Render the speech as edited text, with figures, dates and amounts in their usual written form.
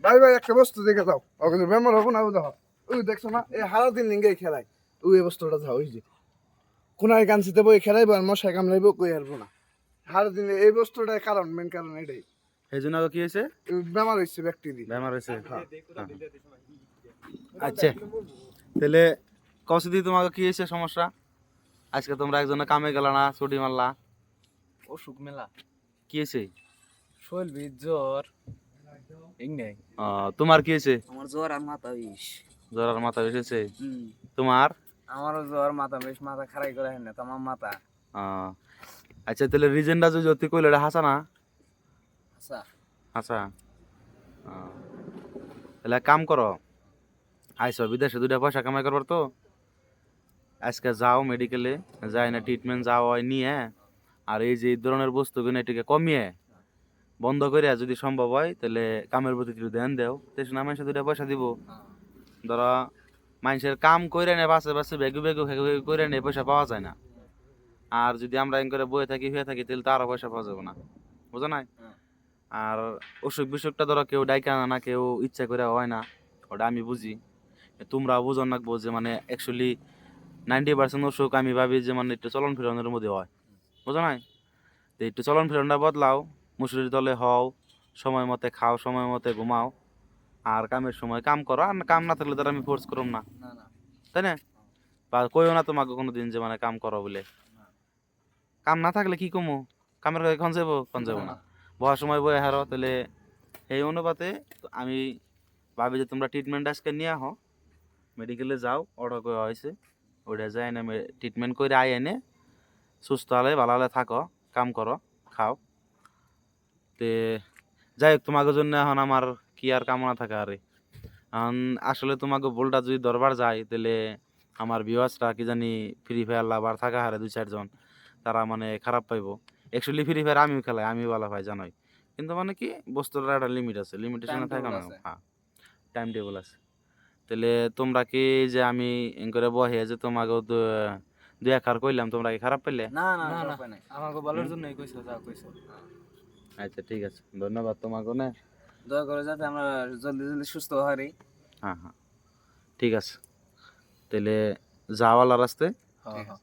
ভাই ভাই একটা বস্তু দেখে যাও ওখানে বেমার হবো না দেখো ওই দেখছো না এই হারা দিন লিঙ্গে খেলাই ওই বস্তুটা যাও ওই যে কোনায় কাঞ্চিতে বই খেলাইবো আর মশাই কামড়াইবো কই হারবো না হারা দিন এই বস্তুটার কারণ মেন কারণ এটাই এই জন্য কি হয়েছে? বেমার হয়েছে ব্যাকটেরিয়া বেমার হয়েছে। আচ্ছা তাহলে কসদি তোমাকে কি হয়েছে সমস্যা? আজকে তোমরা একজনে কামে গেল না, ছুটি মারলা, অসুখ মেলা কি হয়েছে? শৈল জ্বর এই নাই। তোমার কি হয়েছে? আমার জ্বর আর মাথা বিষ। জ্বর আর মাথা এসেছে তোমার? আমারও জ্বর মাথা বিষ, মাথা খারাই করে না তো আমার মাথা। আচ্ছা তাহলে রিজেন্টটা যদি কইলে এটা হাসা না? আচ্ছা হাসা। তাহলে এক কাম করো, আইসো বিদেশে 2টা পয়সা কামাই করবার তো আজকে যাও মেডিকেলে, যাই না ট্রিটমেন্ট যাও নিয়ে, আর এই যে এই ধরনের বস্তুগুলো এটাকে কমিয়ে বন্ধ করে যদি সম্ভব হয় তাহলে কামের প্রতি একটু ধ্যান দেও। তেস না মানুষের 2টা পয়সা দিব, ধরো মানুষের কাম করে নেয় বাসে বাসে বেগু বেগু করে নেয়, পয়সা পাওয়া যায় না। আর যদি আমরা এন করে বয়ে থাকি হয়ে থাকি তাহলে তো আরো পয়সা পাওয়া যাবে না, বুঝো নাই? আর অসুখ বিসুখটা ধরো কেউ ডাইকা না, কেউ ইচ্ছা করে হয় না, ওটা আমি বুঝি, তোমরা বুঝো না যে মানে অ্যাকচুয়ালি 90% অসুখ আমি ভাবি যে মানে একটু চলন ফিরনের মধ্যে হয়, বুঝো নাই? তো একটু চলন ফিরনটা বদলাও, মুসুরির তলে হও, সময় মতে খাও, সময় মতে ঘুমাও, আর কামের সময় কাম করো। আর কাম না থাকলে তার আমি ফোর্স করুম না, তাই না? বা কইও না তোমাকে কোনোদিন যে মানে কাম করো বলে। কাম না থাকলে কি কমু, কামের কাছে কোন যাবো না, বহার সময় বয়ে হারো। তাহলে এই অনুপাতে আমি ভাবি যে তোমরা ট্রিটমেন্ট আজকে নিয়ে আহ, মেডিকেলে যাও, অর্ডার করা হয়েছে, ওইটা যাই না ট্রিটমেন্ট করে আই এনে সুস্থ হলে ভালো হলে থাকো, কাম করো, খাও। তে যাই হোক, তোমাকে জন্য এখন আমার কি আর কামনা থাকে আরে। এখন আসলে তোমাকে বলটা যদি দরবার যায় তাহলে আমার ভিউয়ার্সরা কি জানি ফ্রি ফায়ার লাভার থাকা হারে 2-4 জন, তারা মানে খারাপ পাইবো। অ্যাকচুয়ালি ফ্রি ফায়ার আমিও খেলাই, আমি ভালো পাই জানোই, কিন্তু মানে কি বস্তুটার একটা লিমিট আছে, লিমিটেশনে থাকে না। হ্যাঁ, টাইম টেবিল আছে। তাহলে তোমরা কি যে আমি এন করে বহে যে তোমাকে 2-1 কইলাম, তোমরা কি খারাপ পেলে? না না না, আমাকে বলার জন্যই কইছো, যা কইছো। আচ্ছা ঠিক আছে, ধন্যবাদ তোমাকে না। দয়া করে যাতে আমরা জলদি জলদি সুস্থ হই। হ্যাঁ হ্যাঁ ঠিক আছে, তাহলে যাওয়ালা রাস্তায়। হ্যাঁ হ্যাঁ।